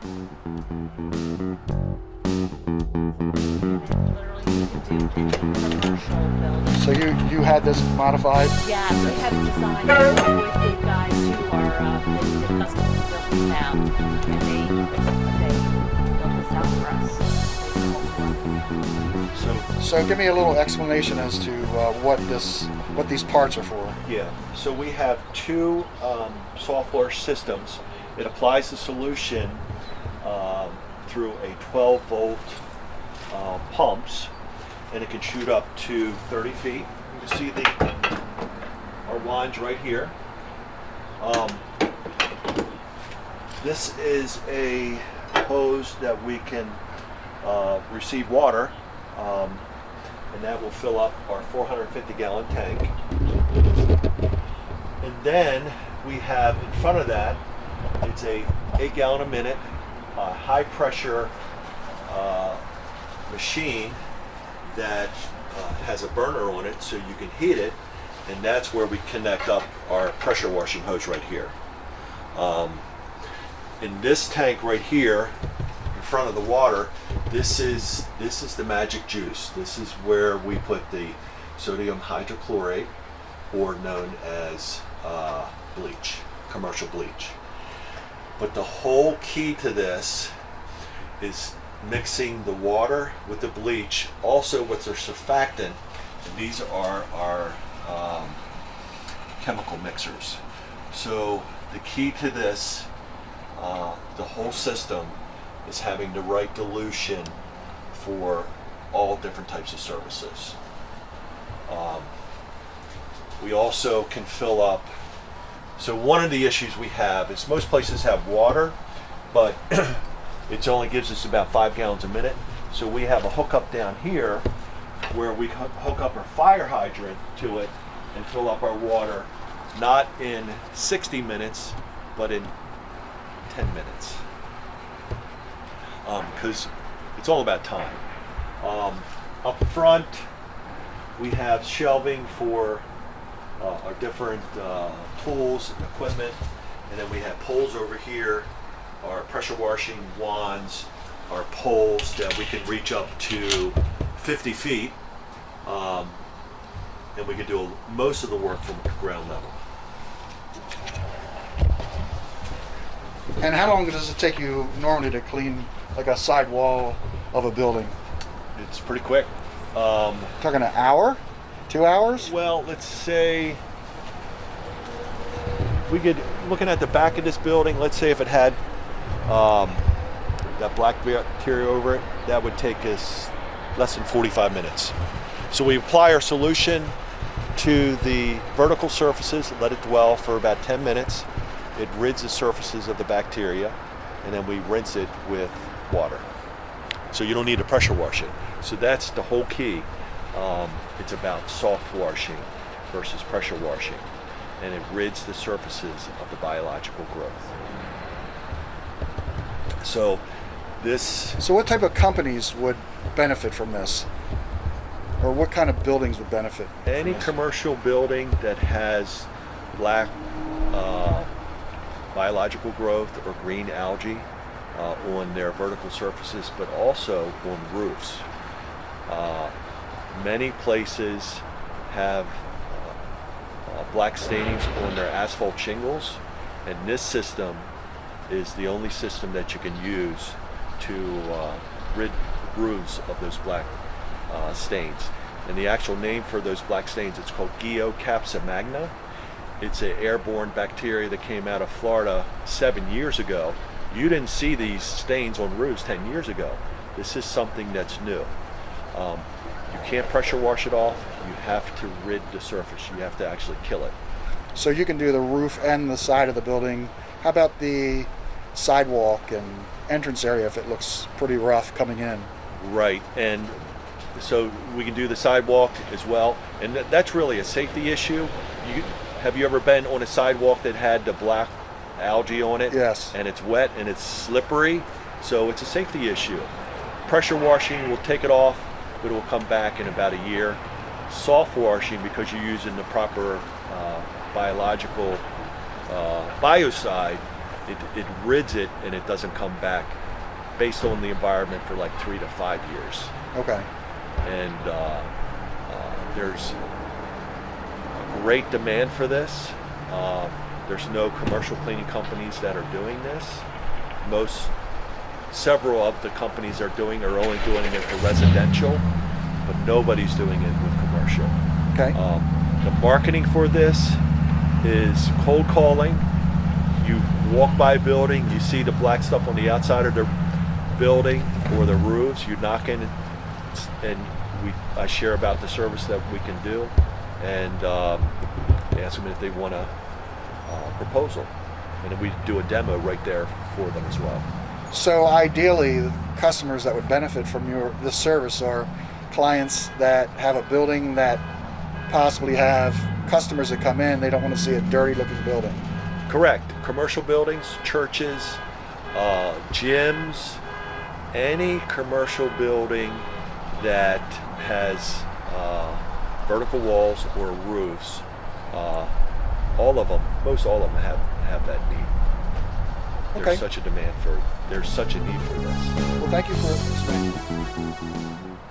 So you had this modified? Yeah, we have designed it with the guys who are the custom built this out, and they built this out for us. So give me a little explanation as to what these parts are for. Yeah, so we have two software systems. It applies the solution through a 12-volt pumps, and it can shoot up to 30 feet. You can see our lines right here. This is a hose that we can receive water, and that will fill up our 450-gallon tank. And then we have in front of that, it's a 8-gallon a minute high pressure machine that has a burner on it so you can heat it, and that's where we connect up our pressure washing hose right here. In this tank right here in front of the water, this is the magic juice. This is where we put the sodium hydrochlorate, or known as bleach, commercial bleach. But the whole key to this is mixing the water with the bleach, also with their surfactant. And these are our chemical mixers. So the key to this, the whole system, is having the right dilution for all different types of services. We also can fill up. So one of the issues we have is most places have water, but it only gives us about 5 gallons a minute. So we have a hookup down here where we hook up our fire hydrant to it and fill up our water, not in 60 minutes, but in 10 minutes. Because it's all about time. Up front, we have shelving for our different tools and equipment, and then we have poles over here, our pressure washing wands, our poles that we can reach up to 50 feet, and we can do most of the work from ground level. And how long does it take you normally to clean like a side wall of a building? It's pretty quick. Talking an hour? 2 hours? Well, let's say we could, looking at the back of this building, let's say if it had that black bacteria over it, that would take us less than 45 minutes. So we apply our solution to the vertical surfaces, let it dwell for about 10 minutes. It rids the surfaces of the bacteria, and then we rinse it with water. So you don't need to pressure wash it. So that's the whole key. It's about soft washing versus pressure washing, and it rids the surfaces of the biological growth. So what type of companies would benefit from this? Or what kind of buildings would benefit? Any commercial building that has black biological growth or green algae on their vertical surfaces, but also on roofs. Many places have black stainings on their asphalt shingles, and this system is the only system that you can use to rid roofs of those black stains. And the actual name for those black stains, it's called Geocapsa. It's an airborne bacteria that came out of Florida 7 years ago. You didn't see these stains on roofs 10 years ago. This is something that's new. You can't pressure wash it off. You have to rid the surface. You have to actually kill it. So you can do the roof and the side of the building. How about the sidewalk and entrance area if it looks pretty rough coming in? Right, and so we can do the sidewalk as well. And that's really a safety issue. Have you ever been on a sidewalk that had the black algae on it? Yes. And it's wet and it's slippery, so it's a safety issue. Pressure washing will take it off, but it will come back in about a year. Soft washing, because you're using the proper biological biocide, it rids it and it doesn't come back based on the environment for like 3 to 5 years. Okay. And there's a great demand for this. There's no commercial cleaning companies that are doing this. Several of the companies are only doing it for residential, but nobody's doing it with commercial. Okay. The marketing for this is cold calling. You walk by a building, you see the black stuff on the outside of their building or the roofs, you knock in and I share about the service that we can do, and ask them if they want a proposal, and then we do a demo right there for them as well. So ideally, the customers that would benefit from this service are clients that have a building that possibly have customers that come in, they don't want to see a dirty looking building. Correct. Commercial buildings, churches, gyms, any commercial building that has vertical walls or roofs, most all of them have that need. Okay. There's such a need for this. Well, thank you for explaining.